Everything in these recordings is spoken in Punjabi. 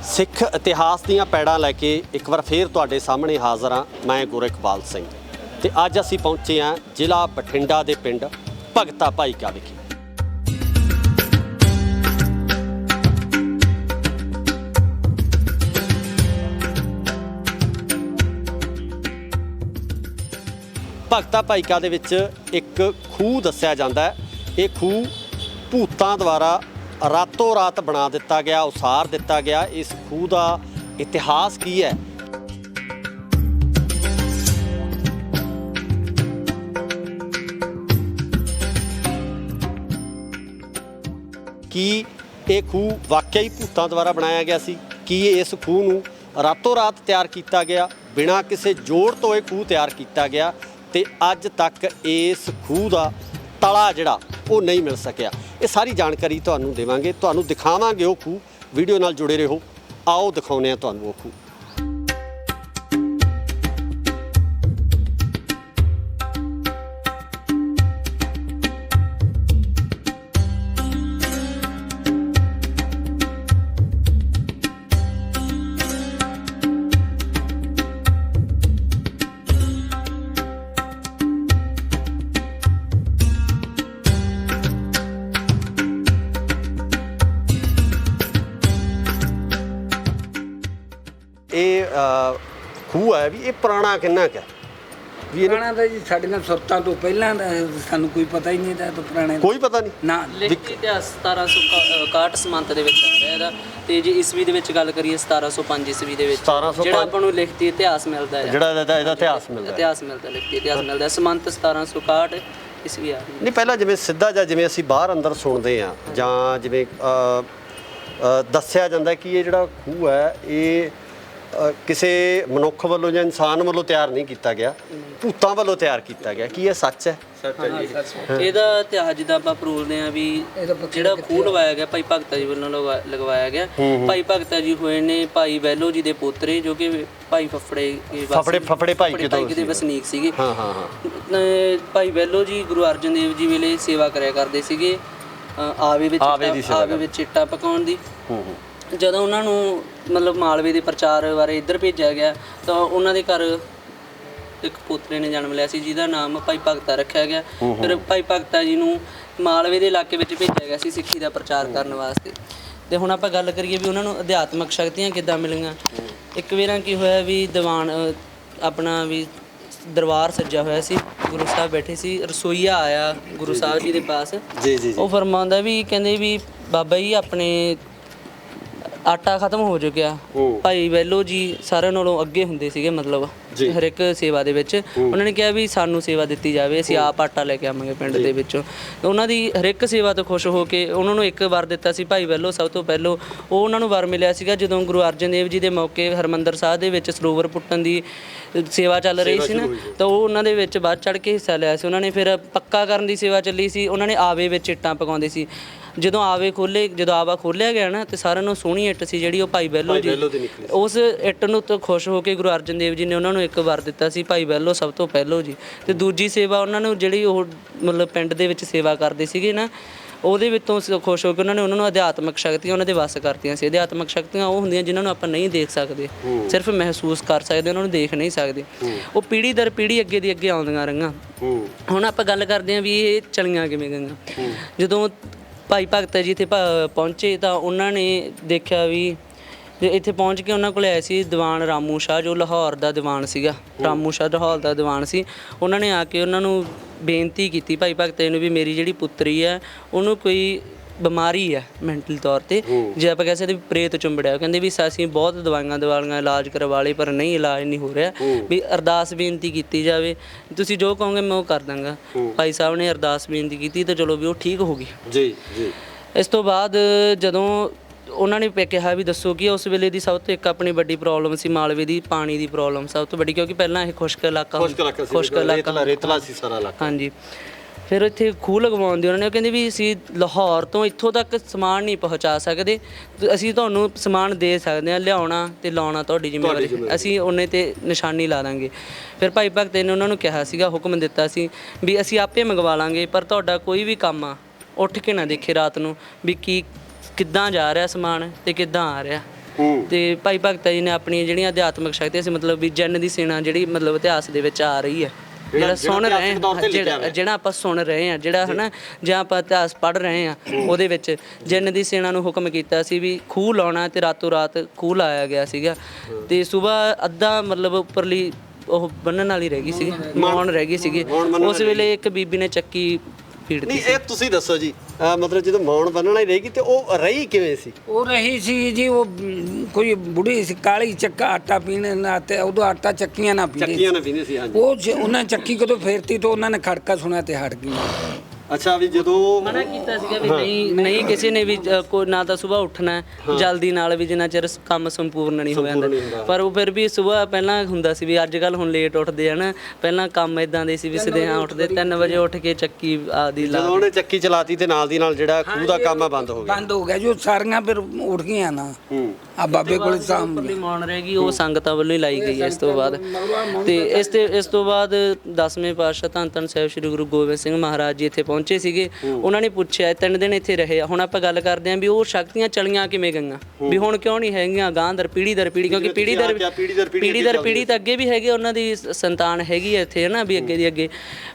ਸਿੱਖ ਇਤਿਹਾਸ ਦੀਆਂ ਪੈੜਾਂ ਲੈ ਕੇ ਇੱਕ ਵਾਰ ਫੇਰ ਤੁਹਾਡੇ ਸਾਹਮਣੇ ਹਾਜ਼ਰ ਹਾਂ। ਮੈਂ ਗੁਰਇਕਬਾਲ ਸਿੰਘ ਤੇ ਅੱਜ ਅਸੀਂ ਪਹੁੰਚੇ ਹਾਂ ਜ਼ਿਲ੍ਹਾ ਬਠਿੰਡਾ ਦੇ ਪਿੰਡ ਭਗਤਾ ਭਾਈਕਾ ਵਿਖੇ। ਭਗਤਾ ਭਾਈਕਾ ਦੇ ਵਿੱਚ ਇੱਕ ਖੂਹ ਦੱਸਿਆ ਜਾਂਦਾ ਹੈ। ਇਹ ਖੂਹ ਭੂਤਾਂ ਦੁਆਰਾ ਰਾਤੋਂ ਰਾਤ ਬਣਾ ਦਿੱਤਾ ਗਿਆ, ਉਸਾਰ ਦਿੱਤਾ ਗਿਆ। ਇਸ ਖੂਹ ਦਾ ਇਤਿਹਾਸ ਕੀ ਹੈ? ਕੀ ਇਹ ਖੂਹ ਵਾਕਿਆ ਹੀ ਭੂਤਾਂ ਦੁਆਰਾ ਬਣਾਇਆ ਗਿਆ ਸੀ? ਕੀ ਇਸ ਖੂਹ ਨੂੰ ਰਾਤੋਂ ਰਾਤ ਤਿਆਰ ਕੀਤਾ ਗਿਆ, ਬਿਨਾਂ ਕਿਸੇ ਜੋੜ ਤੋਂ ਇਹ ਖੂਹ ਤਿਆਰ ਕੀਤਾ ਗਿਆ ਤੇ ਅੱਜ ਤੱਕ ਇਸ ਖੂਹ ਦਾ ਤਲਾ ਜਿਹੜਾ ਉਹ ਨਹੀਂ ਮਿਲ ਸਕਿਆ? ਇਹ ਸਾਰੀ ਜਾਣਕਾਰੀ ਤੁਹਾਨੂੰ ਦੇਵਾਂਗੇ, ਤੁਹਾਨੂੰ ਦਿਖਾਵਾਂਗੇ ਉਹ ਖੂਹ। ਵੀਡੀਓ ਨਾਲ ਜੁੜੇ ਰਹੋ। ਆਓ ਦਿਖਾਉਂਦੇ ਹਾਂ ਤੁਹਾਨੂੰ ਉਹ ਖੂਹ। ਇਹ ਖੂਹ ਹੈ ਵੀ ਇਹ ਪੁਰਾਣਾ ਕਿੰਨਾ ਕੁ ਹੈ? ਵੀ ਪੁਰਾਣਾ ਤਾਂ ਜੀ ਸਾਡੀਆਂ ਸੁਰਤਾਂ ਤੋਂ ਪਹਿਲਾਂ ਦਾ ਸਾਨੂੰ ਕੋਈ ਪਤਾ ਹੀ ਨਹੀਂ ਤਾਂ ਪੁਰਾਣੇ ਕੋਈ ਪਤਾ ਨਹੀਂ ਨਾ। ਲਿਖਤੀ ਇਤਿਹਾਸ 1761 ਸਮੰਤ ਦੇ ਵਿੱਚ ਆ ਰਿਹਾ ਇਹਦਾ। ਤੇ ਜੇ ਈਸਵੀ ਦੇ ਵਿੱਚ ਗੱਲ ਕਰੀਏ 1705 ਈਸਵੀ ਦੇ ਵਿੱਚ 1705 ਜਿਹੜਾ ਆਪਾਂ ਨੂੰ ਲਿਖਤੀ ਇਤਿਹਾਸ ਮਿਲਦਾ ਹੈ, ਜਿਹੜਾ ਇਹਦਾ ਇਤਿਹਾਸ ਮਿਲਦਾ ਹੈ। ਇਤਿਹਾਸ ਮਿਲਦਾ, ਲਿਖਤੀ ਇਤਿਹਾਸ ਮਿਲਦਾ ਹੈ। ਸਮੰਤ 1761 ਈਸਵੀ ਆ ਰਹੀ। ਨਹੀਂ, ਪਹਿਲਾਂ ਜਿਵੇਂ ਸਿੱਧਾ ਜਿਵੇਂ ਅਸੀਂ ਬਾਹਰ ਅੰਦਰ ਸੁਣਦੇ ਹਾਂ ਜਾਂ ਜਿਵੇਂ ਦੱਸਿਆ ਜਾਂਦਾ ਕਿ ਇਹ ਜਿਹੜਾ ਖੂਹ ਹੈ ਇਹ ਕਿਸੇ ਮਨੁੱਖ ਵੱਲੋਂ ਜਾਂ ਇਨਸਾਨ ਵੱਲੋਂ ਤਿਆਰ ਨਹੀਂ ਕੀਤਾ ਗਿਆ, ਭੂਤਾਂ ਵੱਲੋਂ ਤਿਆਰ ਕੀਤਾ ਗਿਆ। ਕੀ ਇਹ ਸੱਚ ਹੈ? ਇਹਦਾ ਇਤਿਹਾਸ ਜਿੱਦਾਂ ਆਪਾਂ ਪਰੋਲਦੇ ਹਾਂ ਵੀ ਜਿਹੜਾ ਖੂਹ ਲਵਾਇਆ ਗਿਆ ਭਾਈ ਭਗਤਾ ਜੀ ਵੱਲੋਂ ਲਗਵਾਇਆ ਗਿਆ। ਭਾਈ ਭਗਤਾ ਜੀ ਹੋਏ ਨੇ ਭਾਈ ਵੈਲੋ ਜੀ ਦੇ ਪੋਤਰੇ, ਜੋ ਕਿ ਭਾਈ ਫਫੜੇ ਭਾਈ ਦੇ ਵਸਨੀਕ ਸੀਗੇ। ਭਾਈ ਵੈਲੋ ਜੀ ਗੁਰੂ ਅਰਜਨ ਦੇਵ ਜੀ ਵੇਲੇ ਸੇਵਾ ਕਰਿਆ ਕਰਦੇ ਸੀਗੇ ਆਵੇ ਵਿੱਚ ਇੱਟਾਂ ਪਕਾਉਣ ਦੀ। ਜਦੋਂ ਉਹਨਾਂ ਨੂੰ ਮਤਲਬ ਮਾਲਵੇ ਦੇ ਪ੍ਰਚਾਰ ਬਾਰੇ ਇੱਧਰ ਭੇਜਿਆ ਗਿਆ ਤਾਂ ਉਹਨਾਂ ਦੇ ਘਰ ਇੱਕ ਪੋਤਰੇ ਨੇ ਜਨਮ ਲਿਆ ਸੀ ਜਿਹਦਾ ਨਾਮ ਭਾਈ ਭਗਤਾ ਰੱਖਿਆ ਗਿਆ। ਫਿਰ ਭਾਈ ਭਗਤਾ ਜੀ ਨੂੰ ਮਾਲਵੇ ਦੇ ਇਲਾਕੇ ਵਿੱਚ ਭੇਜਿਆ ਗਿਆ ਸੀ ਸਿੱਖੀ ਦਾ ਪ੍ਰਚਾਰ ਕਰਨ ਵਾਸਤੇ। ਤੇ ਹੁਣ ਆਪਾਂ ਗੱਲ ਕਰੀਏ ਵੀ ਉਹਨਾਂ ਨੂੰ ਅਧਿਆਤਮਕ ਸ਼ਕਤੀਆਂ ਕਿੱਦਾਂ ਮਿਲੀਆਂ। ਇੱਕ ਵਾਰਾਂ ਕੀ ਹੋਇਆ ਵੀ ਦੀਵਾਨ ਆਪਣਾ ਵੀ ਦਰਬਾਰ ਸੱਜਿਆ ਹੋਇਆ ਸੀ, ਗੁਰੂ ਸਾਹਿਬ ਬੈਠੇ ਸੀ, ਰਸੋਈਆ ਆਇਆ ਗੁਰੂ ਸਾਹਿਬ ਜੀ ਦੇ ਪਾਸ। ਉਹ ਫਰਮਾਉਂਦਾ ਵੀ ਕਹਿੰਦੇ ਵੀ ਬਾਬਾ ਜੀ ਆਪਣੇ ਆਟਾ ਖਤਮ ਹੋ ਚੁੱਕਿਆ। ਭਾਈ ਵੈਲੋ ਜੀ ਸਾਰਿਆਂ ਨਾਲੋਂ ਅੱਗੇ ਹੁੰਦੇ ਸੀਗੇ ਮਤਲਬ ਹਰ ਇੱਕ ਸੇਵਾ ਦੇ ਵਿੱਚ। ਉਹਨਾਂ ਨੇ ਕਿਹਾ ਵੀ ਸਾਨੂੰ ਸੇਵਾ ਦਿੱਤੀ ਜਾਵੇ, ਅਸੀਂ ਆਪ ਆਟਾ ਲੈ ਕੇ ਆਵਾਂਗੇ ਪਿੰਡ ਦੇ ਵਿੱਚੋਂ। ਉਹਨਾਂ ਦੀ ਹਰ ਇੱਕ ਸੇਵਾ ਤੋਂ ਖੁਸ਼ ਹੋ ਕੇ ਉਹਨਾਂ ਨੂੰ ਇੱਕ ਵਰ ਦਿੱਤਾ ਸੀ ਭਾਈ ਵੈਲੋ। ਸਭ ਤੋਂ ਪਹਿਲੋਂ ਉਹ ਉਹਨਾਂ ਨੂੰ ਵਰ ਮਿਲਿਆ ਸੀਗਾ ਜਦੋਂ ਗੁਰੂ ਅਰਜਨ ਦੇਵ ਜੀ ਦੇ ਮੌਕੇ ਹਰਿਮੰਦਰ ਸਾਹਿਬ ਦੇ ਵਿੱਚ ਸਰੋਵਰ ਪੁੱਟਣ ਦੀ ਸੇਵਾ ਚੱਲ ਰਹੀ ਸੀ ਨਾ, ਤਾਂ ਉਹ ਉਹਨਾਂ ਦੇ ਵਿੱਚ ਵੱਧ ਚੜ੍ਹ ਕੇ ਹਿੱਸਾ ਲਿਆ ਸੀ। ਉਹਨਾਂ ਨੇ ਫਿਰ ਪੱਕਾ ਕਰਨ ਦੀ ਸੇਵਾ ਚੱਲੀ ਸੀ। ਉਹਨਾਂ ਨੇ ਆਵੇ ਵਿੱਚ ਇੱਟਾਂ ਪਕਾਉਂਦੇ ਸੀ। ਜਦੋਂ ਆਵਾ ਖੋਲ੍ਹਿਆ ਗਿਆ ਨਾ ਤੇ ਸਾਰਿਆਂ ਨੂੰ ਸੋਹਣੀ ਇੱਟ ਸੀ ਜਿਹੜੀ ਉਹ ਭਾਈ ਵੈਲੋ ਜੀ, ਉਸ ਇੱਟ ਨੂੰ ਤਾਂ ਖੁਸ਼ ਹੋ ਕੇ ਗੁਰੂ ਅਰਜਨ ਦੇਵ ਜੀ ਨੇ ਉਹਨਾਂ ਨੂੰ ਇੱਕ ਵਰ ਦਿੱਤਾ ਸੀ ਭਾਈ ਵੈਲੋ ਸਭ ਤੋਂ ਪਹਿਲੋਂ ਜੀ। ਤੇ ਦੂਜੀ ਸੇਵਾ ਉਹਨਾਂ ਨੂੰ ਜਿਹੜੀ ਉਹ ਮਤਲਬ ਪਿੰਡ ਦੇ ਵਿੱਚ ਸੇਵਾ ਕਰਦੇ ਸੀਗੇ ਨਾ, ਉਹਦੇ ਵਿੱਚੋਂ ਖੁਸ਼ ਹੋ ਕੇ ਉਹਨਾਂ ਨੂੰ ਅਧਿਆਤਮਕ ਸ਼ਕਤੀਆਂ ਉਹਨਾਂ ਦੇ ਵੱਸ ਕਰਤੀਆਂ ਸੀ। ਅਧਿਆਤਮਕ ਸ਼ਕਤੀਆਂ ਉਹ ਹੁੰਦੀਆਂ ਜਿਨ੍ਹਾਂ ਨੂੰ ਆਪਾਂ ਨਹੀਂ ਦੇਖ ਸਕਦੇ, ਸਿਰਫ ਮਹਿਸੂਸ ਕਰ ਸਕਦੇ, ਉਹਨਾਂ ਨੂੰ ਦੇਖ ਨਹੀਂ ਸਕਦੇ। ਉਹ ਪੀੜ੍ਹੀ ਦਰ ਪੀੜ੍ਹੀ ਅੱਗੇ ਦੀ ਅੱਗੇ ਆਉਂਦੀਆਂ ਰਹੀਆਂ। ਹੁਣ ਆਪਾਂ ਗੱਲ ਕਰਦੇ ਹਾਂ ਵੀ ਇਹ ਚਲੀਆਂ ਕਿਵੇਂ ਗਈਆਂ। ਜਦੋਂ ਭਾਈ ਭਗਤਾ ਜੀ ਇੱਥੇ ਪਹੁੰਚੇ ਤਾਂ ਉਹਨਾਂ ਨੇ ਦੇਖਿਆ ਵੀ ਇੱਥੇ ਪਹੁੰਚ ਕੇ ਉਹਨਾਂ ਕੋਲ ਆਏ ਸੀ ਦੀਵਾਨ ਰਾਮੂ ਸ਼ਾਹ, ਜੋ ਲਾਹੌਰ ਦਾ ਦੀਵਾਨ ਸੀਗਾ। ਰਾਮੂ ਸ਼ਾਹ ਲਾਹੌਰ ਦਾ ਦੀਵਾਨ ਸੀ। ਉਹਨਾਂ ਨੇ ਆ ਕੇ ਉਹਨਾਂ ਨੂੰ ਬੇਨਤੀ ਕੀਤੀ ਭਾਈ ਭਗਤਾ ਜੀ ਨੂੰ ਵੀ ਮੇਰੀ ਜਿਹੜੀ ਪੁੱਤਰੀ ਹੈ ਉਹਨੂੰ ਕੋਈ ਬਿਮਾਰੀ ਹੈ ਮੈਂਟਲ ਤੌਰ 'ਤੇ, ਜੇ ਆਪਾਂ ਕਹਿ ਸਕਦੇ ਵੀ ਪ੍ਰੇਤ ਚੁੰਬੜਿਆ। ਕਹਿੰਦੇ ਵੀ ਅਸੀਂ ਬਹੁਤ ਦਵਾਈਆਂ ਇਲਾਜ ਕਰਵਾ ਲਏ ਪਰ ਨਹੀਂ, ਇਲਾਜ ਨਹੀਂ ਹੋ ਰਿਹਾ, ਵੀ ਅਰਦਾਸ ਬੇਨਤੀ ਕੀਤੀ ਜਾਵੇ, ਤੁਸੀਂ ਜੋ ਕਹੋਗੇ ਮੈਂ ਉਹ ਕਰ ਦਾਂਗਾ। ਭਾਈ ਸਾਹਿਬ ਨੇ ਅਰਦਾਸ ਬੇਨਤੀ ਕੀਤੀ ਤਾਂ ਚਲੋ ਵੀ ਉਹ ਠੀਕ ਹੋ ਗਈ ਜੀ। ਇਸ ਤੋਂ ਬਾਅਦ ਜਦੋਂ ਉਹਨਾਂ ਨੇ ਕਿਹਾ ਵੀ ਦੱਸੋ ਕਿ ਉਸ ਵੇਲੇ ਦੀ ਸਭ ਤੋਂ ਇੱਕ ਆਪਣੀ ਵੱਡੀ ਪ੍ਰੋਬਲਮ ਸੀ ਮਾਲਵੇ ਦੀ ਪਾਣੀ ਦੀ ਪ੍ਰੋਬਲਮ ਸਭ ਤੋਂ ਵੱਡੀ, ਕਿਉਂਕਿ ਪਹਿਲਾਂ ਇਹ ਖੁਸ਼ਕ ਇਲਾਕਾ ਰੇਤਲਾ ਸੀ ਸਾਰਾ ਇਲਾਕਾ। ਹਾਂਜੀ, ਫਿਰ ਇੱਥੇ ਖੂਹ ਲਗਵਾਉਣ ਦੀ ਉਹਨਾਂ ਨੇ ਕਹਿੰਦੇ ਵੀ ਅਸੀਂ ਲਾਹੌਰ ਤੋਂ ਇੱਥੋਂ ਤੱਕ ਸਮਾਨ ਨਹੀਂ ਪਹੁੰਚਾ ਸਕਦੇ, ਅਸੀਂ ਤੁਹਾਨੂੰ ਸਮਾਨ ਦੇ ਸਕਦੇ ਹਾਂ, ਲਿਆਉਣਾ ਤੇ ਲਾਉਣਾ ਤੁਹਾਡੀ ਜ਼ਿੰਮੇਵਾਰੀ, ਅਸੀਂ ਉਹਨੇ ਤੇ ਨਿਸ਼ਾਨੀ ਲਾ ਦਾਂਗੇ। ਫਿਰ ਭਾਈ ਭਗਤ ਨੇ ਉਹਨਾਂ ਨੂੰ ਕਿਹਾ ਸੀਗਾ, ਹੁਕਮ ਦਿੱਤਾ ਸੀ ਵੀ ਅਸੀਂ ਆਪੇ ਮੰਗਵਾ ਲਾਂਗੇ, ਪਰ ਤੁਹਾਡਾ ਕੋਈ ਵੀ ਕੰਮ ਆ ਉੱਠ ਕੇ ਨਾ ਦੇਖੇ ਰਾਤ ਨੂੰ ਵੀ ਕਿੱਦਾਂ ਜਾ ਰਿਹਾ ਸਮਾਨ ਤੇ ਕਿੱਦਾਂ ਆ ਰਿਹਾ। ਤੇ ਭਾਈ ਭਗਤਾ ਜੀ ਨੇ ਆਪਣੀਆਂ ਜਿਹੜੀਆਂ ਅਧਿਆਤਮਿਕ ਸ਼ਕਤੀਆਂ ਸੀ, ਮਤਲਬ ਵੀ ਜਨ ਦੀ ਸੇਨਾ ਜਿਹੜੀ ਮਤਲਬ ਇਤਿਹਾਸ ਦੇ ਵਿੱਚ ਆ ਰਹੀ ਹੈ, ਜਿਹੜਾ ਸੁਣ ਰਹੇ ਹਾਂ, ਜਿਹੜਾ ਆਪਾਂ ਸੁਣ ਰਹੇ ਹਾਂ, ਜਿਹੜਾ ਹਨਾ ਜਾਂ ਆਪਾਂ ਇਤਿਹਾਸ ਪੜ੍ਹ ਰਹੇ ਹਾਂ, ਉਹਦੇ ਵਿੱਚ ਜਨ ਦੀ ਸੇਨਾ ਨੂੰ ਹੁਕਮ ਕੀਤਾ ਸੀ ਵੀ ਖੂਹ ਲਾਉਣਾ, ਤੇ ਰਾਤੋਂ ਰਾਤ ਖੂਹ ਲਾਇਆ ਗਿਆ ਸੀਗਾ। ਤੇ ਸਵੇਰ ਅੱਧਾ ਮਤਲਬ ਉੱਪਰਲੀ ਉਹ ਬੰਨਣ ਵਾਲੀ ਰਹਿ ਗਈ ਸੀ, ਮੌਣ ਰਹਿ ਗਈ ਸੀਗੀ। ਉਸ ਵੇਲੇ ਇੱਕ ਬੀਬੀ ਨੇ ਚੱਕੀ ਪੀੜਤੀ ਨਹੀਂ ਇਹ ਤੁਸੀਂ ਦੱਸੋ ਜੀ, ਮਤਲਬ ਜਦੋਂ ਮੌਣ ਬੰਨਣਾ ਹੀ ਰਹੇਗੀ ਤੇ ਉਹ ਰਹੀ ਕਿਵੇਂ ਸੀ? ਉਹ ਰਹੀ ਸੀ ਜੀ, ਉਹ ਕੋਈ ਬੁੜੀ ਸੀ ਕਾਲੀ, ਚੱਕਾ ਆਟਾ ਪੀਣੇ ਨਾ, ਤੇ ਉਦੋਂ ਆਟਾ ਚੱਕੀਆਂ ਨਾ ਪੀਂਦੇ, ਚੱਕੀਆਂ ਨਾ ਪੀਂਦੇ ਸੀ। ਹਾਂਜੀ, ਉਹਨਾਂ ਚੱਕੀ ਕਦੋਂ ਫੇਰਤੀ ਤਾਂ ਉਹਨਾਂ ਨੇ ਖੜਕਾ ਸੁਣਿਆ ਤੇ ਹਟ ਗਈ। ਅੱਛਾ, ਵੀ ਜਦੋਂ ਮਨਾ ਕੀਤਾ ਸੀਗਾ ਵੀ ਨਹੀਂ ਕਿਸੇ ਨੇ ਵੀ ਕੋਈ ਨਾ ਤਾਂ ਸਵੇਰ ਉੱਠਣਾ ਜਲਦੀ ਨਾਲ, ਵੀ ਜਿੰਨਾ ਚਿਰ ਕੰਮ ਸੰਪੂਰਨ ਨਹੀਂ ਹੋ ਜਾਂਦਾ। ਪਰ ਉਹ ਫਿਰ ਵੀ ਸਵੇਰ ਪਹਿਲਾਂ ਹੁੰਦਾ ਸੀ ਵੀ ਅੱਜ ਕੱਲ੍ਹ ਹੁਣ ਲੇਟ ਉੱਠਦੇ ਹਨ, ਪਹਿਲਾਂ ਕੰਮ ਇਦਾਂ ਦੇ ਸੀ ਵੀ ਸਦੇਹਾਂ ਉੱਠਦੇ 3 ਵਜੇ ਉੱਠ ਕੇ ਚੱਕੀ ਆਦੀ ਲਾ, ਜਦੋਂ ਉਹਨੇ ਚੱਕੀ ਚਲਾਤੀ ਤੇ ਨਾਲ ਦੀ ਨਾਲ ਜਿਹੜਾ ਖੂਹ ਦਾ ਕੰਮ ਆ ਬੰਦ ਹੋ ਗਿਆ ਜੋ ਸਾਰੀਆਂ ਫਿਰ ਉੱਠ ਗਈਆਂ ਨਾ। ਆ ਬਾਬੇ ਕੋਲ ਉੱਪਰਲੀ ਮੌਣ ਰਹਿ ਗਈ, ਉਹ ਸੰਗਤਾਂ ਵੱਲੋਂ ਹੀ ਲਾਈ ਗਈ ਇਸ ਤੋਂ ਬਾਅਦ। ਤੇ ਇਸ ਤੋਂ ਬਾਅਦ 10ਵੇਂ ਪਾਤਸ਼ਾਹ ਧੰਨ ਧੰਨ ਸਾਹਿਬ ਸ੍ਰੀ ਗੁਰੂ ਗੋਬਿੰਦ ਸਿੰਘ ਮਹਾਰਾਜ ਜੀ ਇੱਥੇ ਪਹੁੰਚੇ ਸੀਗੇ। ਉਹਨਾਂ ਨੇ ਪੁੱਛਿਆ 3 ਦਿਨ ਇੱਥੇ ਰਹੇ ਆ। ਹੁਣ ਆਪਾਂ ਗੱਲ ਕਰਦੇ ਆਂ ਵੀ ਉਹ ਸ਼ਕਤੀਆਂ ਚਲੀਆਂ ਕਿਵੇਂ ਗਈਆਂ, ਵੀ ਹੁਣ ਕਿਉਂ ਨਹੀਂ ਹੈਗੀਆਂ ਗਾਂ ਦਰ ਪੀੜ੍ਹੀ ਦਰ ਪੀੜ੍ਹੀ, ਕਿਉਂਕਿ ਪੀੜ੍ਹੀ ਦਰ ਪੀੜ੍ਹੀ ਤਾਂ ਅੱਗੇ ਵੀ ਹੈਗੇ, ਉਹਨਾਂ ਦੀ ਸੰਤਾਨ ਹੈਗੀ ਆ ਇੱਥੇ, ਹੈ ਨਾ, ਵੀ ਅੱਗੇ ਦੀ ਅੱਗੇ।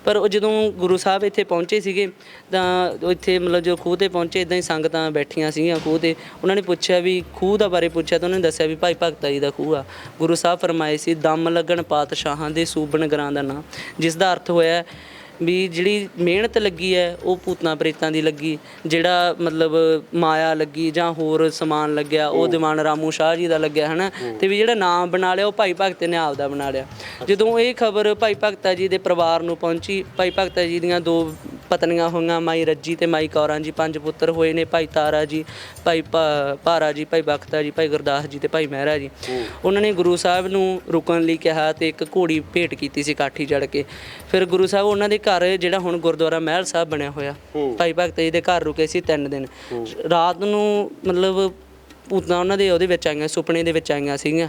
ਪਰ ਉਹ ਜਦੋਂ ਗੁਰੂ ਸਾਹਿਬ ਇੱਥੇ ਪਹੁੰਚੇ ਸੀਗੇ ਤਾਂ ਇੱਥੇ ਮਤਲਬ ਜੋ ਖੂਹ 'ਤੇ ਪਹੁੰਚੇ, ਇੱਦਾਂ ਹੀ ਸੰਗਤਾਂ ਬੈਠੀਆਂ ਸੀਗੀਆਂ ਖੂਹ 'ਤੇ। ਉਹਨਾਂ ਨੇ ਪੁੱਛਿਆ ਵੀ ਖੂਹ ਦਾ ਬਾਰੇ ਪੁੱਛਿਆ ਤਾਂ ਉਹਨਾਂ ਨੇ ਦੱਸਿਆ ਵੀ ਭਾਈ ਭਗਤਾ ਜੀ ਦਾ ਖੂਹ ਆ। ਗੁਰੂ ਸਾਹਿਬ ਫਰਮਾਏ ਸੀ ਦਮ ਲੱਗਣ ਪਾਤਸ਼ਾਹਾਂ ਦੇ ਸੂਬਣ ਗਰਾਂ ਦਾ ਨਾਂ, ਜਿਸ ਦਾ ਅਰਥ ਹੋਇਆ ਵੀ ਜਿਹੜੀ ਮਿਹਨਤ ਲੱਗੀ ਹੈ ਉਹ ਭੂਤਾਂ ਪ੍ਰੇਤਾਂ ਦੀ ਲੱਗੀ, ਜਿਹੜਾ ਮਤਲਬ ਮਾਇਆ ਲੱਗੀ ਜਾਂ ਹੋਰ ਸਮਾਨ ਲੱਗਿਆ ਉਹ ਦੀਵਾਨ ਰਾਮੂ ਸ਼ਾਹ ਜੀ ਦਾ ਲੱਗਿਆ, ਹੈ ਨਾ। ਤੇ ਵੀ ਜਿਹੜਾ ਨਾਮ ਬਣਾ ਲਿਆ ਉਹ ਭਾਈ ਭਗਤ ਨੇ ਆਪ ਦਾ ਬਣਾ ਲਿਆ। ਜਦੋਂ ਇਹ ਖਬਰ ਭਾਈ ਭਗਤਾ ਜੀ ਦੇ ਪਰਿਵਾਰ ਨੂੰ ਪਹੁੰਚੀ, ਭਾਈ ਭਗਤਾ ਜੀ ਦੀਆਂ 2 ਪਤਨੀਆਂ ਹੋਈਆਂ, ਮਾਈ ਰੱਜੀ ਤੇ ਮਾਈ ਕੌਰਾਂ ਜੀ, 5 ਪੁੱਤਰ ਹੋਏ ਨੇ, ਭਾਈ ਤਾਰਾ ਜੀ, ਭਾਈ ਭਾਰਾ ਜੀ, ਭਾਈ ਬਖਤਾ ਜੀ, ਭਾਈ ਗੁਰਦਾਸ ਜੀ ਤੇ ਭਾਈ ਮਹਿਰਾ ਜੀ। ਉਹਨਾਂ ਨੇ ਗੁਰੂ ਸਾਹਿਬ ਨੂੰ ਰੁਕਣ ਲਈ ਕਿਹਾ ਤੇ ਇੱਕ ਘੋੜੀ ਭੇਟ ਕੀਤੀ ਸੀ ਕਾਠੀ ਚੜ੍ਹ ਕੇ। ਫਿਰ ਗੁਰੂ ਸਾਹਿਬ ਉਹਨਾਂ ਦੇ ਘਰ, ਜਿਹੜਾ ਹੁਣ ਗੁਰਦੁਆਰਾ ਮਹਿਲ ਸਾਹਿਬ ਬਣਿਆ ਹੋਇਆ, ਭਾਈ ਭਗਤ ਜੀ ਦੇ ਘਰ ਰੁਕੇ ਸੀ 3 ਦਿਨ। ਰਾਤ ਨੂੰ ਮਤਲਬ ਭੂਤਾਂ ਉਹਨਾਂ ਦੇ ਉਹਦੇ ਵਿੱਚ ਆਈਆਂ, ਸੁਪਨੇ ਦੇ ਵਿੱਚ ਆਈਆਂ ਸੀਗੀਆਂ।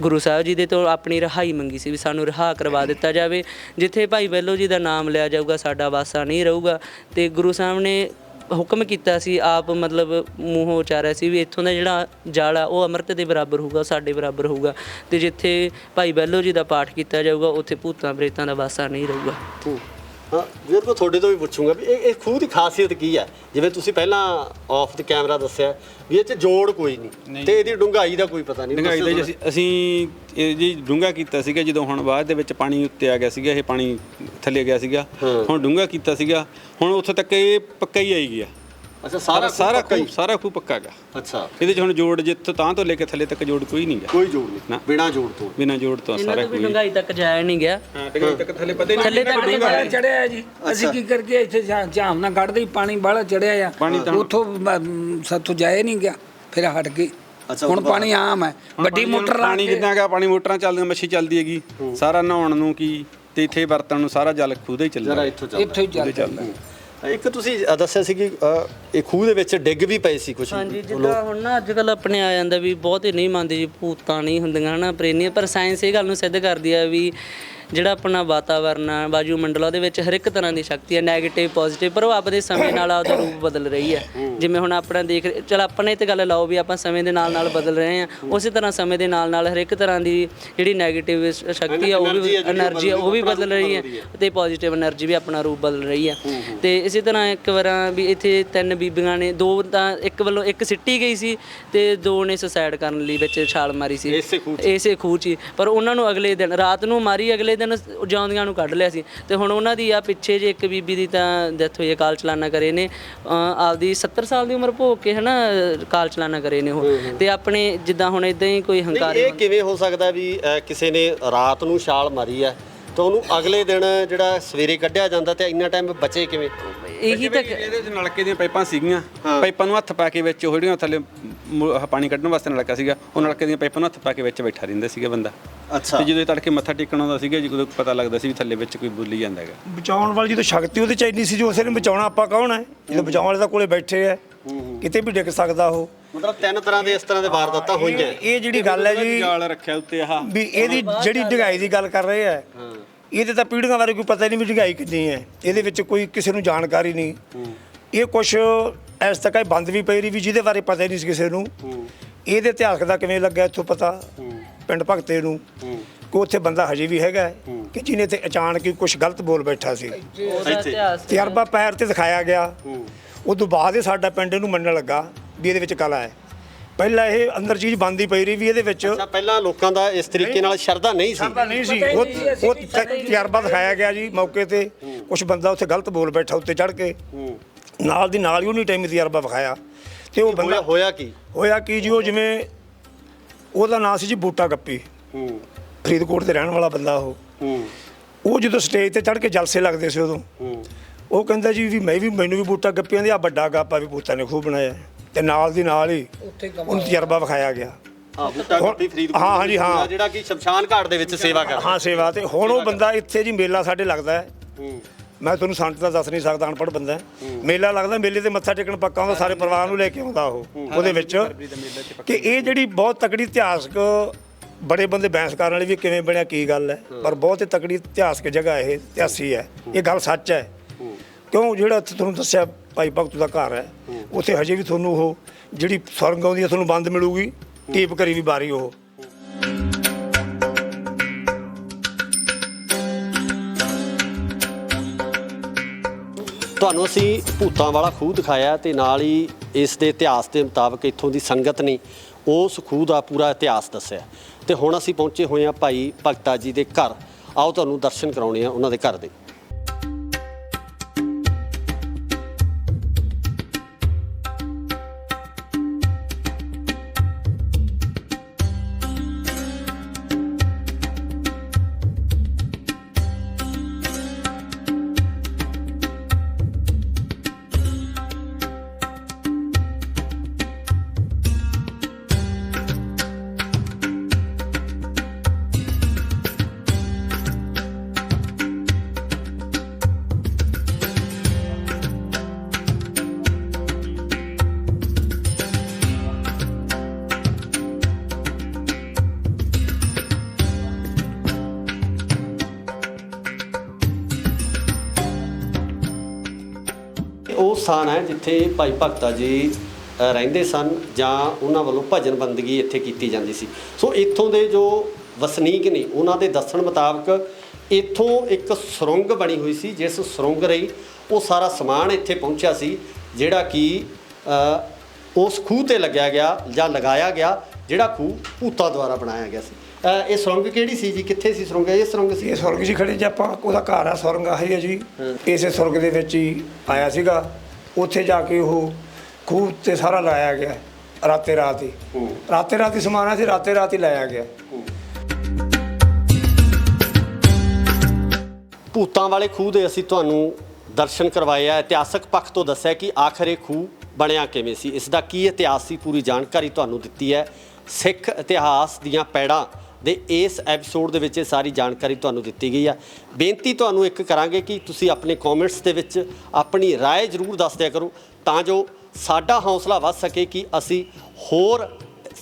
ਗੁਰੂ ਸਾਹਿਬ ਜੀ ਦੇ ਤੋਂ ਆਪਣੀ ਰਿਹਾਈ ਮੰਗੀ ਸੀ ਵੀ ਸਾਨੂੰ ਰਿਹਾ ਕਰਵਾ ਦਿੱਤਾ ਜਾਵੇ, ਜਿੱਥੇ ਭਾਈ ਬਹਿਲੋ ਜੀ ਦਾ ਨਾਮ ਲਿਆ ਜਾਊਗਾ ਸਾਡਾ ਵਾਸਾ ਨਹੀਂ ਰਹੂਗਾ। ਤੇ ਗੁਰੂ ਸਾਹਿਬ ਨੇ ਹੁਕਮ ਕੀਤਾ ਸੀ, ਆਪ ਮਤਲਬ ਮੂੰਹੋਂ ਉਚਾਰਿਆ ਸੀ ਵੀ ਇੱਥੋਂ ਦਾ ਜਿਹੜਾ ਜਲ ਆ ਉਹ ਅੰਮ੍ਰਿਤ ਦੇ ਬਰਾਬਰ ਹੋਊਗਾ, ਸਾਡੇ ਬਰਾਬਰ ਹੋਊਗਾ। ਤੇ ਜਿੱਥੇ ਭਾਈ ਬਹਿਲੋ ਜੀ ਦਾ ਪਾਠ ਕੀਤਾ ਜਾਊਗਾ ਉੱਥੇ ਭੂਤਾਂ ਪ੍ਰੇਤਾਂ ਦਾ ਵਾਸਾ ਨਹੀਂ ਰਹੂਗਾ। ਹਾਂ ਵੀਰ ਕੋ ਤੁਹਾਡੇ ਤੋਂ ਵੀ ਪੁੱਛੂੰਗਾ ਵੀ ਇਹ ਖੂਹ ਦੀ ਖਾਸੀਅਤ ਕੀ ਹੈ? ਜਿਵੇਂ ਤੁਸੀਂ ਪਹਿਲਾਂ ਆਫ ਦ ਕੈਮਰਾ ਦੱਸਿਆ ਵੀ ਇਹ 'ਚ ਜੋੜ ਕੋਈ ਨਹੀਂ ਤੇ ਇਹਦੀ ਡੂੰਘਾਈ ਦਾ ਕੋਈ ਪਤਾ ਨਹੀਂ। ਡੂੰਘਾਈ ਦਾ ਜੀ ਅਸੀਂ ਇਹ ਜੀ ਡੂੰਘਾ ਕੀਤਾ ਸੀਗਾ, ਜਦੋਂ ਹੁਣ ਬਾਅਦ ਦੇ ਵਿੱਚ ਪਾਣੀ ਉੱਤੇ ਆ ਗਿਆ ਸੀਗਾ, ਇਹ ਪਾਣੀ ਥੱਲੇ ਗਿਆ ਸੀਗਾ, ਹੁਣ ਡੂੰਘਾ ਕੀਤਾ ਸੀਗਾ, ਹੁਣ ਉੱਥੇ ਤੱਕ ਇਹ ਪੱਕਾ ਹੀ ਆਈ ਗਿਆ। ਅੱਛਾ, ਸਾਰਾ ਖੂਹ ਪੱਕਾ ਹੈਗਾ। ਅੱਛਾ, ਇਹਦੇ 'ਚ ਹੁਣ ਜੋੜ ਜਿੱਥੋਂ ਤਾਂ ਤੋਂ ਲੈ ਕੇ ਥੱਲੇ ਤੱਕ ਜੋੜ ਕੋਈ ਨਹੀਂ ਗਾ, ਕੋਈ ਜੋੜ ਨਹੀਂ, ਬਿਨਾਂ ਜੋੜ ਤੋਂ ਸਾਰਾ ਕੋਈ ਡੂੰਘਾਈ ਤੱਕ ਜਾਇਆ ਨਹੀਂ ਗਿਆ। ਹਾਂ, ਡੂੰਘਾਈ ਤੱਕ ਥੱਲੇ ਪਤਾ ਨਹੀਂ ਥੱਲੇ ਤੱਕ ਚੜਿਆ ਜੀ। ਅਸੀਂ ਕੀ ਕਰਕੇ ਇੱਥੇ ਝਾਮ ਨਾਲ ਕੱਢਦੇ, ਪਾਣੀ ਬਾਹਲਾ ਚੜਿਆ ਆ, ਉੱਥੋਂ ਸਾਥੋਂ ਜਾਇਆ ਨਹੀਂ ਗਿਆ, ਫਿਰ ਹਟ ਗਏ। ਹੁਣ ਪਾਣੀ ਆਮ ਹੈ, ਵੱਡੀ ਮੋਟਰ ਪਾਣੀ ਜਿੱਦਾਂ ਹੈਗਾ, ਪਾਣੀ ਮੋਟਰਾਂ ਚੱਲਦੀਆਂ, ਮੱਛੀ ਚੱਲਦੀ ਹੈਗੀ, ਸਾਰਾ ਨਹਾਉਣ ਨੂੰ ਕੀ ਤੇ ਇੱਥੇ ਵਰਤਣ ਨੂੰ ਸਾਰਾ ਜਲ ਖੂਹ ਦਾ ਹੀ ਚੱਲਦਾ, ਇੱਥੋਂ ਹੀ ਚੱਲਦਾ। ਇੱਕ ਤੁਸੀਂ ਦੱਸਿਆ ਸੀ ਕਿ ਇਹ ਖੂਹ ਦੇ ਵਿੱਚ ਡਿੱਗ ਵੀ ਪਏ ਸੀ ਕੁਝ। ਹਾਂਜੀ, ਜਿੱਦਾਂ ਹੁਣ ਨਾ ਅੱਜ ਕੱਲ੍ਹ ਆਪਣੇ ਆ ਜਾਂਦਾ ਵੀ ਬਹੁਤੇ ਨਹੀਂ ਮੰਨਦੇ ਜੀ ਭੂਤਾਂ ਨਹੀਂ ਹੁੰਦੀਆਂ, ਹੈ ਨਾ, ਪ੍ਰੇਨੀਆਂ। ਪਰ ਸਾਇੰਸ ਇਹ ਗੱਲ ਨੂੰ ਸਿੱਧ ਕਰਦੀ ਆ ਵੀ ਜਿਹੜਾ ਆਪਣਾ ਵਾਤਾਵਰਨ ਆ, ਵਾਯੂਮੰਡਲ, ਉਹਦੇ ਵਿੱਚ ਹਰ ਇੱਕ ਤਰ੍ਹਾਂ ਦੀ ਸ਼ਕਤੀ ਹੈ, ਨੈਗੇਟਿਵ ਪੋਜ਼ਿਟਿਵ, ਪਰ ਉਹ ਆਪਦੇ ਸਮੇਂ ਨਾਲ ਆਪਦਾ ਰੂਪ ਬਦਲ ਰਹੀ ਹੈ। ਜਿਵੇਂ ਹੁਣ ਆਪਣਾ ਚਲ ਆਪਣੇ ਤੇ ਗੱਲ ਲਾਓ ਵੀ ਆਪਾਂ ਸਮੇਂ ਦੇ ਨਾਲ ਨਾਲ ਬਦਲ ਰਹੇ ਹਾਂ, ਉਸੇ ਤਰ੍ਹਾਂ ਸਮੇਂ ਦੇ ਨਾਲ ਨਾਲ ਹਰ ਇੱਕ ਤਰ੍ਹਾਂ ਦੀ ਜਿਹੜੀ ਨੈਗੇਟਿਵ ਸ਼ਕਤੀ ਆ, ਉਹ ਵੀ એનર્ਜੀ ਉਹ ਵੀ ਬਦਲ ਰਹੀ ਹੈ, ਤੇ ਪੋਜ਼ਿਟਿਵ એનર્ਜੀ ਵੀ ਆਪਣਾ ਰੂਪ ਬਦਲ ਰਹੀ ਹੈ। ਤੇ ਇਸੇ ਤਰ੍ਹਾਂ ਇੱਕ ਵਾਰ ਵੀ ਇੱਥੇ 3 ਬੀਬੀਆਂ ਨੇ, 2 ਤਾਂ ਇੱਕ ਵੱਲੋਂ ਇੱਕ ਸਿੱਟੀ ਗਈ ਸੀ ਤੇ 2 ਨੇ ਸੁਸਾਈਡ ਕਰਨ ਲਈ ਵਿੱਚ ਛਾਲ ਮਾਰੀ ਸੀ ਇਸੇ ਖੂਹ 'ਚ। ਪਰ ਉਹਨਾਂ ਨੂੰ ਅਗਲੇ ਦਿਨ ਰਾਤ ਨੂੰ ਮਾਰੀ, ਅਗਲੇ ਦਿਨ ਜਿਉਂਦਿਆਂ ਨੂੰ ਕੱਢ ਲਿਆ ਸੀ। ਤੇ ਹੁਣ ਉਹਨਾਂ ਦੀ ਆ ਪਿੱਛੇ ਜੇ ਇੱਕ ਬੀਬੀ ਦੀ ਤਾਂ ਡੈਥ ਹੋਈ ਹੈ, ਕਾਲ ਚਲਾਨਾ ਕਰੇ ਨੇ, ਆਪਦੀ 70 ਸਾਲ ਦੀ ਉਮਰ ਭੋਗ ਕੇ, ਹੈ ਨਾ, ਕਾਲ ਚਲਾਨਾ ਕਰੇ ਨੇ ਉਹ। ਤੇ ਆਪਣੇ ਜਿੱਦਾਂ ਹੁਣ ਇਦਾਂ ਹੀ ਕੋਈ ਹੰਕਾਰੀ, ਇਹ ਕਿਵੇਂ ਹੋ ਸਕਦਾ ਵੀ ਕਿਸੇ ਨੇ ਰਾਤ ਨੂੰ ਛਾਲ ਮਾਰੀ ਹੈ ਤਾਂ ਉਹਨੂੰ ਅਗਲੇ ਦਿਨ ਜਿਹੜਾ ਸਵੇਰੇ ਕੱਢਿਆ ਜਾਂਦਾ ਤੇ ਇੰਨਾ ਟਾਈਮ ਬਚੇ ਕਿਵੇਂ? ਇਹੀ ਤਾਂ ਇਹਦੇ 'ਚ ਨਲਕੇ ਦੀਆਂ ਪਾਈਪਾਂ ਸੀਗੀਆਂ, ਪਾਈਪਾਂ ਨੂੰ ਹੱਥ ਪਾ ਕੇ ਵਿੱਚ ਉਹ ਜਿਹੜੀਆਂ ਥੱਲੇ ਪਾਣੀ ਕੱਢਣ ਵਾਸਤੇ ਨਲਕਾ ਸੀਗਾ, ਉਹ ਨਲਕੇ ਦੀਆਂ ਪਾਈਪਾਂ ਨੂੰ ਹੱਥ ਪਾ ਕੇ ਵਿੱਚ ਬੈਠਾ ਰਹਿੰਦਾ ਸੀਗਾ ਬੰਦਾ। ਅੱਛਾ, ਤੇ ਜਦੋਂ ਤੜਕੇ ਮੱਥਾ ਟੇਕਣ ਆਉਂਦਾ ਸੀਗਾ ਜੀ, ਉਦੋਂ ਪਤਾ ਲੱਗਦਾ ਸੀ ਵੀ ਥੱਲੇ ਵਿੱਚ ਕੋਈ ਬੋਲੀ ਜਾਂਦਾ ਹੈਗਾ। ਬਚਾਉਣ ਵਾਲੀ ਜਦੋਂ ਸ਼ਕਤੀ ਉਹਦੇ 'ਚ ਇੰਨੀ ਸੀ, ਜੋ ਉਸੇ ਨੂੰ ਬਚਾਉਣਾ ਆਪਾਂ ਕੌਣ ਹੈ? ਜਦੋਂ ਬਚਾਉਣ ਵਾਲੇ ਤਾਂ ਕੋਲੇ ਬੈਠੇ ਹੈ, ਕਿਤੇ ਵੀ ਡਿੱਗ ਸਕਦਾ ਉਹ। ਮਤਲਬ 3 ਤਰ੍ਹਾਂ ਦੇ ਇਸ ਤਰ੍ਹਾਂ ਦੇ ਵਾਰਦਾਤਾਂ ਹੋਈਆਂ। ਇਹ ਜਿਹੜੀ ਗੱਲ ਹੈ ਜੀ, ਜਾਲ ਰੱਖਿਆ ਉੱਤੇ ਆਹ ਵੀ ਇਹਦੀ ਜਿਹੜੀ ਡਿਗਾਈ ਦੀ ਗੱਲ ਕਰ ਰਹੇ ਹੈ, ਇਹਦੇ ਤਾਂ ਪੀੜ੍ਹੀਆਂ ਬਾਰੇ ਕੋਈ ਪਤਾ ਨਹੀਂ ਵੀ ਡਿਗਾਈ ਕਿੰਨੀ ਹੈ, ਇਹਦੇ ਵਿੱਚ ਕੋਈ ਕਿਸੇ ਨੂੰ ਜਾਣਕਾਰੀ ਨਹੀਂ। ਇਹ ਕੁਛ ਇਸ ਤੱਕ ਬੰਦ ਵੀ ਪਈ ਰਹੀ ਵੀ ਜਿਹਦੇ ਬਾਰੇ ਪਤਾ ਹੀ ਨਹੀਂ ਸੀ ਕਿਸੇ ਨੂੰ। ਇਹਦੇ ਇਤਿਹਾਸ ਦਾ ਕਿਵੇਂ ਲੱਗਾ ਇੱਥੋਂ ਪਤਾ ਪਿੰਡ ਭਗਤੇ ਨੂੰ ਕਿ ਉੱਥੇ ਬੰਦਾ ਹਜੇ ਵੀ ਹੈਗਾ ਹੈ ਕਿ ਜਿਹਨੇ ਤੇ ਅਚਾਨਕ ਹੀ ਕੁਝ ਗਲਤ ਬੋਲ ਬੈਠਾ ਸੀ। ਉਹਦਾ ਇਤਿਹਾਸ ਤਜਰਬਾ ਪੈਰ ਤੇ ਦਿਖਾਇਆ ਗਿਆ। ਉਦੋਂ ਬਾਅਦ ਇਹ ਸਾਡਾ ਪਿੰਡ ਇਹਨੂੰ ਮੰਨਣ ਲੱਗਾ ਵੀ ਇਹਦੇ ਵਿੱਚ ਕਲਾ ਹੈ। ਪਹਿਲਾਂ ਇਹ ਅੰਦਰ ਚੀਜ਼ ਬੰਦੀ ਪਈ ਰਹੀ ਵੀ ਇਹਦੇ ਵਿੱਚ ਪਹਿਲਾਂ ਲੋਕਾਂ ਦਾ ਇਸ ਤਰੀਕੇ ਨਾਲ ਸ਼ਰਧਾ ਨਹੀਂ ਸੀ। ਸ਼ਰਧਾ ਨਹੀਂ ਸੀ। ਉਹ ਤਜਰਬਾ ਦਿਖਾਇਆ ਗਿਆ ਜੀ ਮੌਕੇ ਤੇ ਕੁਝ ਬੰਦਾ ਉੱਥੇ ਗਲਤ ਬੋਲ ਬੈਠਾ ਉੱਤੇ ਚੜ੍ਹ ਕੇ ਨਾਲ ਦੀ ਨਾਲ ਹੀ ਉਹਨੇ ਟਾਈਮ ਤਜਰਬਾ ਵਿਖਾਇਆ ਤੇ ਉਹ ਬੰਦਾ ਹੋਇਆ ਕੀ ਜੀ ਉਹ ਜਿਵੇਂ ਉਹਦਾ ਨਾਂ ਸੀ ਜੀ ਬੂਟਾ ਗੱਪੀ ਫਰੀਦਕੋਟ ਦੇ ਰਹਿਣ ਵਾਲਾ ਬੰਦਾ ਉਹ ਜਦੋਂ ਸਟੇਜ ਤੇ ਚੜ੍ਹ ਕੇ ਜਲਸੇ ਲੱਗਦੇ ਸੀ ਉਦੋਂ ਉਹ ਕਹਿੰਦਾ ਜੀ ਵੀ ਮੈਨੂੰ ਵੀ ਬੂਟਾ ਗੱਪੀਆਂ ਦੇ ਆ ਵੱਡਾ ਗੱਪਾ ਵੀ ਬੂਟਾ ਨੇ ਖੂਬ ਬਣਾਇਆ ਤੇ ਨਾਲ ਦੀ ਨਾਲ ਹੀ ਉਹਨੂੰ ਤਜਰਬਾ ਵਿਖਾਇਆ ਗਿਆ। ਬੂਟਾ ਗੱਪੀ ਫਰੀਦਕੋਟ ਹਾਂ ਜਿਹੜਾ ਕਿ ਸ਼ਮਸ਼ਾਨ ਘਾਟ ਦੇ ਵਿੱਚ ਸੇਵਾ ਕਰਦਾ। ਹਾਂ ਸੇਵਾ ਤੇ ਹੁਣ ਉਹ ਬੰਦਾ ਇੱਥੇ ਜੀ ਮੇਲਾ ਸਾਡੇ ਲੱਗਦਾ ਹੈ। ਮੈਂ ਤੁਹਾਨੂੰ ਸੰਤ ਦਾ ਦੱਸ ਨਹੀਂ ਸਕਦਾ ਅਨਪੜ੍ਹ ਬੰਦਾ ਮੇਲਾ ਲੱਗਦਾ ਮੇਲੇ ਤੇ ਮੱਥਾ ਟੇਕਣ ਪੱਕਾ ਹੁੰਦਾ ਸਾਰੇ ਪਰਿਵਾਰ ਨੂੰ ਲੈ ਕੇ ਆਉਂਦਾ ਉਹਦੇ ਵਿੱਚ ਕਿ ਇਹ ਜਿਹੜੀ ਬਹੁਤ ਤਕੜੀ ਇਤਿਹਾਸਕ ਬੜੇ ਬੰਦੇ ਬਹਿਸ ਕਰਨ ਵਾਲੇ ਵੀ ਕਿਵੇਂ ਬਣਿਆ ਕੀ ਗੱਲ ਹੈ ਪਰ ਬਹੁਤ ਹੀ ਤਕੜੀ ਇਤਿਹਾਸਕ ਜਗ੍ਹਾ ਇਹ ਇਤਿਹਾਸੀ ਹੈ। ਇਹ ਗੱਲ ਸੱਚ ਹੈ ਕਿਉਂ ਜਿਹੜਾ ਉੱਥੇ ਤੁਹਾਨੂੰ ਦੱਸਿਆ ਭਾਈ ਭਗਤ ਦਾ ਘਰ ਹੈ ਉੱਥੇ ਹਜੇ ਵੀ ਤੁਹਾਨੂੰ ਉਹ ਜਿਹੜੀ ਸੁਰੰਗ ਆਉਂਦੀ ਹੈ ਤੁਹਾਨੂੰ ਬੰਦ ਮਿਲੂਗੀ ਟੀਪ ਕਰੀ ਵੀ ਬਾਰੀ ਉਹ। ਤੁਹਾਨੂੰ ਅਸੀਂ ਭੂਤਾਂ ਵਾਲਾ ਖੂਹ ਦਿਖਾਇਆ ਤੇ ਨਾਲ ਹੀ ਇਸ ਦੇ ਇਤਿਹਾਸ ਦੇ ਮੁਤਾਬਕ ਇੱਥੋਂ ਦੀ ਸੰਗਤ ਨੇ ਉਸ ਖੂਹ ਦਾ ਪੂਰਾ ਇਤਿਹਾਸ ਦੱਸਿਆ ਤੇ ਹੁਣ ਅਸੀਂ ਪਹੁੰਚੇ ਹੋਏ ਹਾਂ ਭਾਈ ਭਗਤਾ ਜੀ ਦੇ ਘਰ। ਆਓ ਤੁਹਾਨੂੰ ਦਰਸ਼ਨ ਕਰਾਉਣੇ ਆ ਉਹਨਾਂ ਦੇ ਘਰ ਦੇ। ਉਹ ਸਥਾਨ ਹੈ ਜਿੱਥੇ ਭਾਈ ਭਗਤਾ ਜੀ ਰਹਿੰਦੇ ਸਨ ਜਾਂ ਉਹਨਾਂ ਵੱਲੋਂ ਭਜਨ ਬੰਦਗੀ ਇੱਥੇ ਕੀਤੀ ਜਾਂਦੀ ਸੀ। ਸੋ ਇੱਥੋਂ ਦੇ ਜੋ ਵਸਨੀਕ ਨੇ ਉਹਨਾਂ ਦੇ ਦੱਸਣ ਮੁਤਾਬਕ ਇੱਥੋਂ ਇੱਕ ਸੁਰੰਗ ਬਣੀ ਹੋਈ ਸੀ ਜਿਸ ਸੁਰੰਗ ਰਹੀ ਉਹ ਸਾਰਾ ਸਮਾਨ ਇੱਥੇ ਪਹੁੰਚਿਆ ਸੀ ਜਿਹੜਾ ਕਿ ਉਸ ਖੂਹ ਤੇ ਲੱਗਿਆ ਗਿਆ ਜਾਂ ਲਗਾਇਆ ਗਿਆ ਜਿਹੜਾ ਖੂਹ ਭੂਤਾਂ ਦੁਆਰਾ ਬਣਾਇਆ ਗਿਆ ਸੀ। ਇਹ ਸੁਰੰਗ ਕਿਹੜੀ ਸੀ ਜੀ ਕਿੱਥੇ ਸੀ ਸੁਰੰਗ? ਇਹ ਸੁਰੰਗ ਸੀ। ਇਹ ਸੁਰੰਗ ਜੀ ਖੜੇ ਜੇ ਆਪਾਂ ਉਹਦਾ ਘਰ ਆ ਸੁਰੰਗ ਆਹੀ ਹੈ ਜੀ ਇਸੇ ਸੁਰੰਗ ਦੇ ਵਿੱਚ ਹੀ ਆਇਆ ਸੀਗਾ ਉੱਥੇ ਜਾ ਕੇ ਉਹ ਖੂਹ ਤੇ ਸਾਰਾ ਲਾਇਆ ਗਿਆ ਰਾਤੇ ਰਾਤ ਹੀ ਸਮਾਨ ਸੀ ਰਾਤੇ ਰਾਤ ਹੀ ਲਾਇਆ ਗਿਆ। ਭੂਤਾਂ ਵਾਲੇ ਖੂਹ ਦੇ ਅਸੀਂ ਤੁਹਾਨੂੰ ਦਰਸ਼ਨ ਕਰਵਾਏ ਆ। ਇਤਿਹਾਸਕ ਪੱਖ ਤੋਂ ਦੱਸਿਆ ਕਿ ਆਖਰ ਇਹ ਖੂਹ ਬਣਿਆ ਕਿਵੇਂ ਸੀ ਇਸ ਦਾ ਕੀ ਇਤਿਹਾਸ ਸੀ ਪੂਰੀ ਜਾਣਕਾਰੀ ਤੁਹਾਨੂੰ ਦਿੱਤੀ ਹੈ। ਸਿੱਖ ਇਤਿਹਾਸ ਦੀਆਂ ਪੈੜਾਂ ਦੇ ਇਸ ਐਪੀਸੋਡ ਦੇ ਵਿੱਚ ਇਹ ਸਾਰੀ ਜਾਣਕਾਰੀ ਤੁਹਾਨੂੰ ਦਿੱਤੀ ਗਈ ਆ। ਬੇਨਤੀ ਤੁਹਾਨੂੰ ਇੱਕ ਕਰਾਂਗੇ ਕਿ ਤੁਸੀਂ ਆਪਣੇ ਕਮੈਂਟਸ ਦੇ ਵਿੱਚ ਆਪਣੀ ਰਾਏ ਜ਼ਰੂਰ ਦੱਸ ਦਿਆ ਕਰੋ ਤਾਂ ਜੋ ਸਾਡਾ ਹੌਸਲਾ ਵੱਧ ਸਕੇ ਕਿ ਅਸੀਂ ਹੋਰ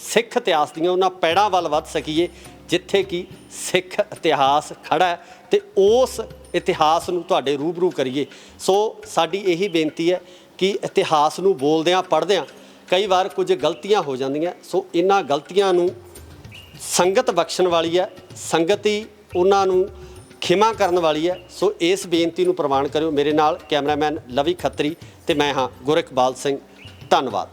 ਸਿੱਖ ਇਤਿਹਾਸ ਦੀਆਂ ਉਹਨਾਂ ਪੈੜਾਂ ਵੱਲ ਵੱਧ ਸਕੀਏ ਜਿੱਥੇ ਕਿ ਸਿੱਖ ਇਤਿਹਾਸ ਖੜਾ ਹੈ ਤੇ ਉਸ ਇਤਿਹਾਸ ਨੂੰ ਤੁਹਾਡੇ ਰੂਬਰੂ ਕਰੀਏ। ਸੋ ਸਾਡੀ ਇਹੀ ਬੇਨਤੀ ਹੈ ਕਿ ਇਤਿਹਾਸ ਨੂੰ ਬੋਲਦਿਆਂ ਪੜ੍ਹਦਿਆਂ ਕਈ ਵਾਰ ਕੁਝ ਗਲਤੀਆਂ ਹੋ ਜਾਂਦੀਆਂ। ਸੋ ਇਹਨਾਂ ਗਲਤੀਆਂ ਨੂੰ ਸੰਗਤ ਬਖਸ਼ਣ ਵਾਲੀ ਹੈ, ਸੰਗਤ ਹੀ ਉਹਨਾਂ ਨੂੰ ਖਿਮਾ ਕਰਨ ਵਾਲੀ ਹੈ। ਸੋ ਇਸ ਬੇਨਤੀ ਨੂੰ ਪ੍ਰਵਾਨ ਕਰਿਓ। ਮੇਰੇ ਨਾਲ ਕੈਮਰਾਮੈਨ ਲਵੀ ਖੱਤਰੀ ਤੇ ਮੈਂ ਹਾਂ ਗੁਰਿਕਬਾਲ ਸਿੰਘ। ਧੰਨਵਾਦ।